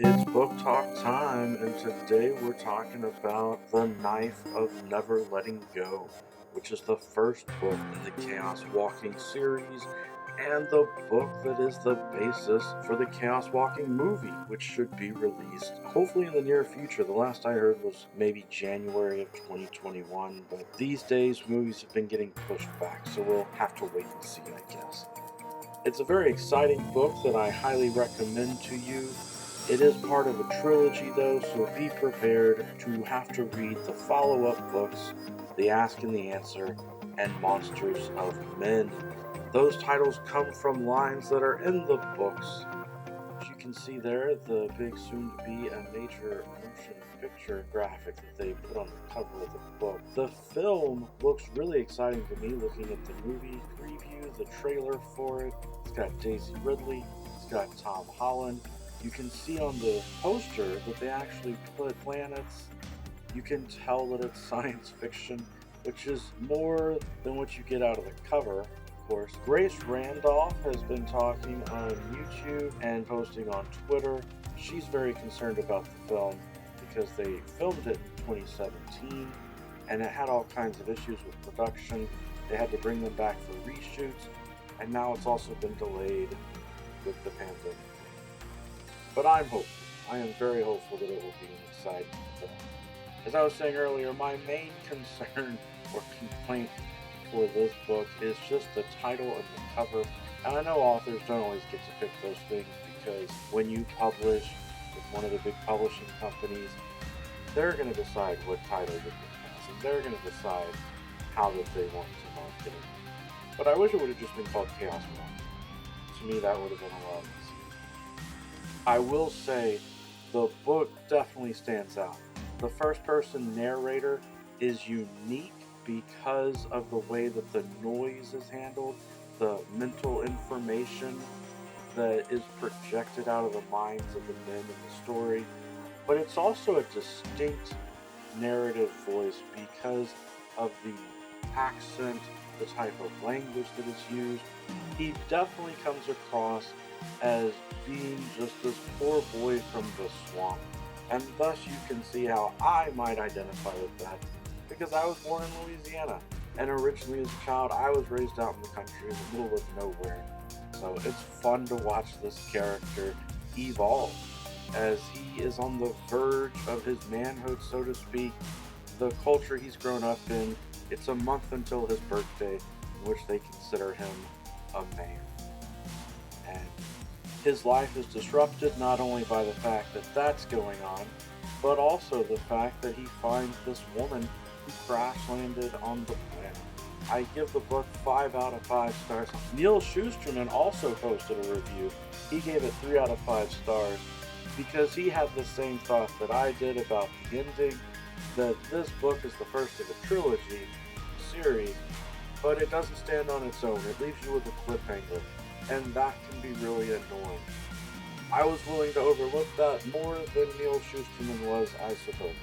It's book talk time, and today we're talking about The Knife of Never Letting Go, which is the first book in the Chaos Walking series, and the book that is the basis for the Chaos Walking movie, which should be released hopefully in the near future. The last I heard was maybe January of 2021, but these days movies have been getting pushed back, so we'll have to wait and see, I guess. It's a very exciting book that I highly recommend to you. It is part of a trilogy, though, so be prepared to have to read the follow up books, The Ask and the Answer, and Monsters of Men. Those titles come from lines that are in the books. As you can see there, the big soon to be a major motion picture graphic that they put on the cover of the book. The film looks really exciting to me looking at the movie preview, the trailer for it. It's got Daisy Ridley, it's got Tom Holland. You can see on the poster that they actually put planets. You can tell that it's science fiction, which is more than what you get out of the cover. Course. Grace Randolph has been talking on YouTube and posting on Twitter. She's very concerned about the film because they filmed it in 2017 and it had all kinds of issues with production. They had to bring them back for reshoots, and now it's also been delayed with the pandemic. But I'm hopeful. I am very hopeful that it will be an exciting film. As I was saying earlier, my main concern or complaint for this book is just the title and the cover. And I know authors don't always get to pick those things because when you publish with one of the big publishing companies, they're going to decide what title you pick, and they're going to decide how that they want to market it. But I wish it would have just been called Chaos Walk. To me, that would have been a lot easier. I will say the book definitely stands out. The first person narrator is unique because of the way that the noise is handled, the mental information that is projected out of the minds of the men in the story. But it's also a distinct narrative voice because of the accent, the type of language that is used. He definitely comes across as being just this poor boy from the swamp. And thus you can see how I might identify with that because I was born in Louisiana. And originally as a child, I was raised out in the country in the middle of nowhere. So it's fun to watch this character evolve as he is on the verge of his manhood, so to speak. The culture he's grown up in, it's a month until his birthday, in which they consider him a man. And his life is disrupted not only by the fact that that's going on, but also the fact that he finds this woman who crash landed on the planet. I give the book 5 out of 5 stars. Neil Schusterman also posted a review. He gave it 3 out of 5 stars because he had the same thought that I did about the ending, that this book is the first of a trilogy series, but it doesn't stand on its own. It leaves you with a cliffhanger, and that can be really annoying. I was willing to overlook that more than Neil Schusterman was, I suppose.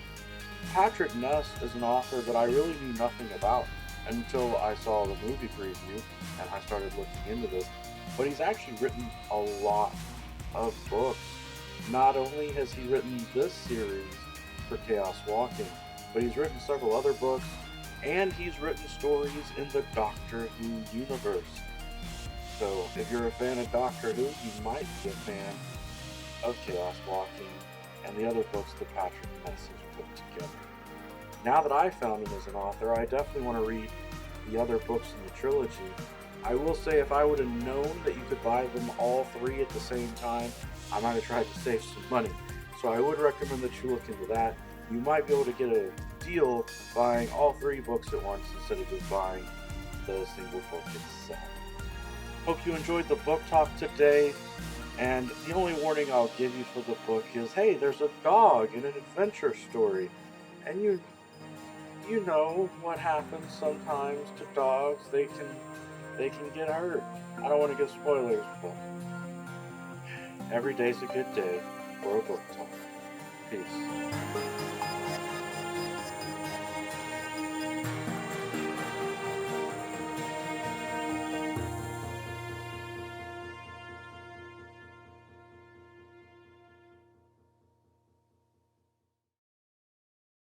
Patrick Ness is an author that I really knew nothing about until I saw the movie preview and I started looking into this. But he's actually written a lot of books. Not only has he written this series for Chaos Walking, but he's written several other books, and he's written stories in the Doctor Who universe. So if you're a fan of Doctor Who, you might be a fan of Chaos Walking and the other books that Patrick Ness has put together. Now that I found him as an author, I definitely want to read the other books in the trilogy. I will say if I would have known that you could buy them all 3 at the same time, I might have tried to save some money. So I would recommend that you look into that. You might be able to get a deal buying all 3 books at once instead of just buying the single book itself. Hope you enjoyed the book talk today. And the only warning I'll give you for the book is, hey, there's a dog in an adventure story. And you know what happens sometimes to dogs. They can get hurt. I don't want to give spoilers, but every day's a good day for a book talk. Peace.